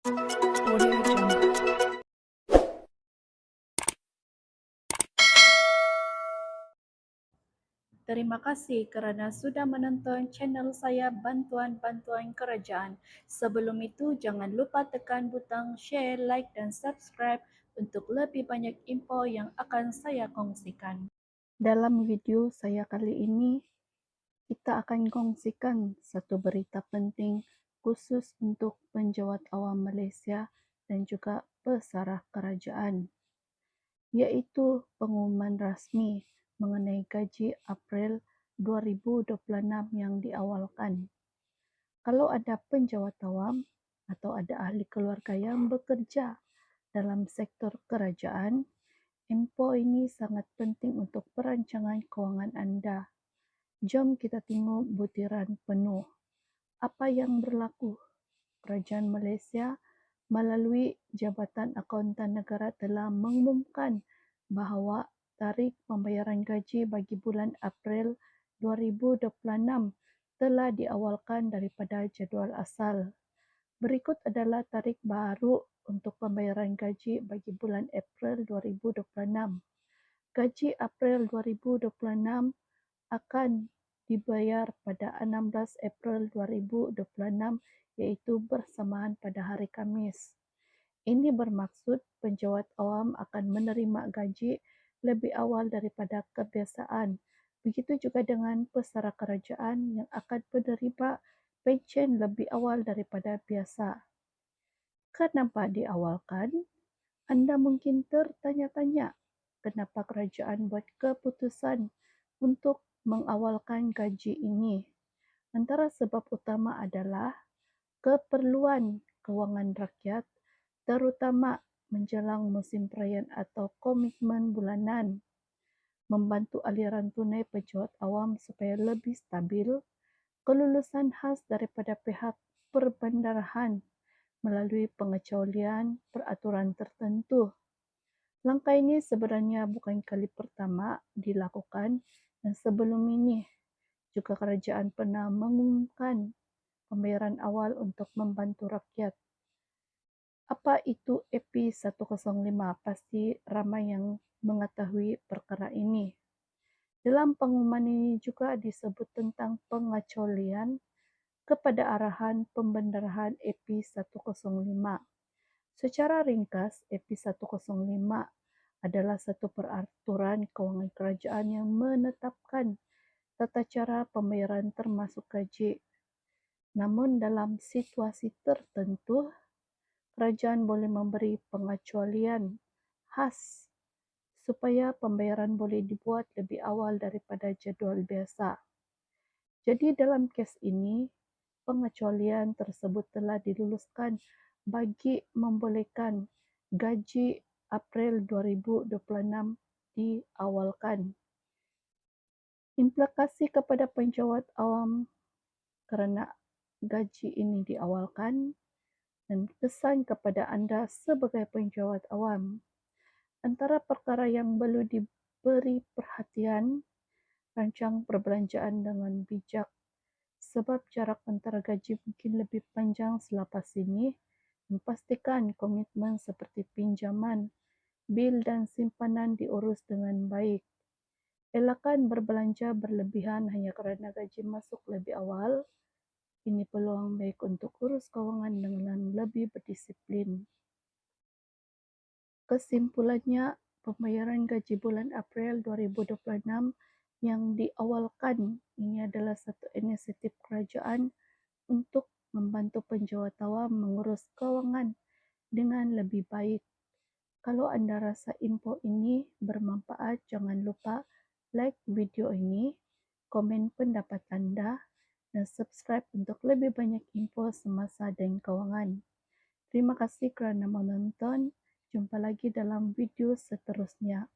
Audio Jungle. Terima kasih kerana sudah menonton channel saya Bantuan-Bantuan Kerajaan. Sebelum itu, jangan lupa tekan butang share, like dan subscribe untuk lebih banyak info yang akan saya kongsikan. Dalam video saya kali ini, kita akan kongsikan satu berita penting khusus untuk penjawat awam Malaysia dan juga pesarah kerajaan, iaitu pengumuman rasmi mengenai gaji April 2026 yang diawalkan. Kalau ada penjawat awam atau ada ahli keluarga yang bekerja dalam sektor kerajaan, info ini sangat penting untuk perancangan kewangan anda. Jom kita tengok butiran penuh. Apa yang berlaku? Kerajaan Malaysia melalui Jabatan Akauntan Negara telah mengumumkan bahawa tarikh pembayaran gaji bagi bulan April 2026 telah diawalkan daripada jadual asal. Berikut adalah tarikh baru untuk pembayaran gaji bagi bulan April 2026. Gaji April 2026 akan dibayar pada 16 April 2026 iaitu bersamaan pada hari Khamis. Ini bermaksud penjawat awam akan menerima gaji lebih awal daripada kebiasaan. Begitu juga dengan pesara kerajaan yang akan menerima pencen lebih awal daripada biasa. Kenapa diawalkan? Anda mungkin tertanya-tanya, kenapa kerajaan buat keputusan untuk mengawalkan gaji ini? Antara sebab utama adalah keperluan kewangan rakyat, terutama menjelang musim perayaan atau komitmen bulanan, membantu aliran tunai penjawat awam supaya lebih stabil, kelulusan khas daripada pihak perbandarahan melalui pengecualian peraturan tertentu. Langkah ini sebenarnya bukan kali pertama dilakukan dan sebelum ini juga kerajaan pernah mengumumkan pembayaran awal untuk membantu rakyat. Apa itu AP105? Pasti ramai yang mengetahui perkara ini. Dalam pengumuman ini juga disebut tentang pengecualian kepada arahan pembendarahan AP105. Secara ringkas, AP105 adalah satu peraturan kewangan kerajaan yang menetapkan tata cara pembayaran termasuk gaji. Namun dalam situasi tertentu, kerajaan boleh memberi pengecualian khas supaya pembayaran boleh dibuat lebih awal daripada jadual biasa. Jadi dalam kes ini, pengecualian tersebut telah diluluskan bagi membolehkan gaji April 2026 diawalkan. Implikasi kepada penjawat awam kerana gaji ini diawalkan dan kesan kepada anda sebagai penjawat awam. Antara perkara yang perlu diberi perhatian, rancang perbelanjaan dengan bijak sebab jarak antara gaji mungkin lebih panjang selepas ini, dan pastikan komitmen seperti pinjaman, bil dan simpanan diurus dengan baik. Elakkan berbelanja berlebihan hanya kerana gaji masuk lebih awal. Ini peluang baik untuk urus kewangan dengan lebih berdisiplin. Kesimpulannya, pembayaran gaji bulan April 2026 yang diawalkan ini adalah satu inisiatif kerajaan untuk membantu penjawat awam mengurus kewangan dengan lebih baik. Kalau anda rasa info ini bermanfaat, jangan lupa like video ini, komen pendapat anda dan subscribe untuk lebih banyak info semasa dan kewangan. Terima kasih kerana menonton. Jumpa lagi dalam video seterusnya.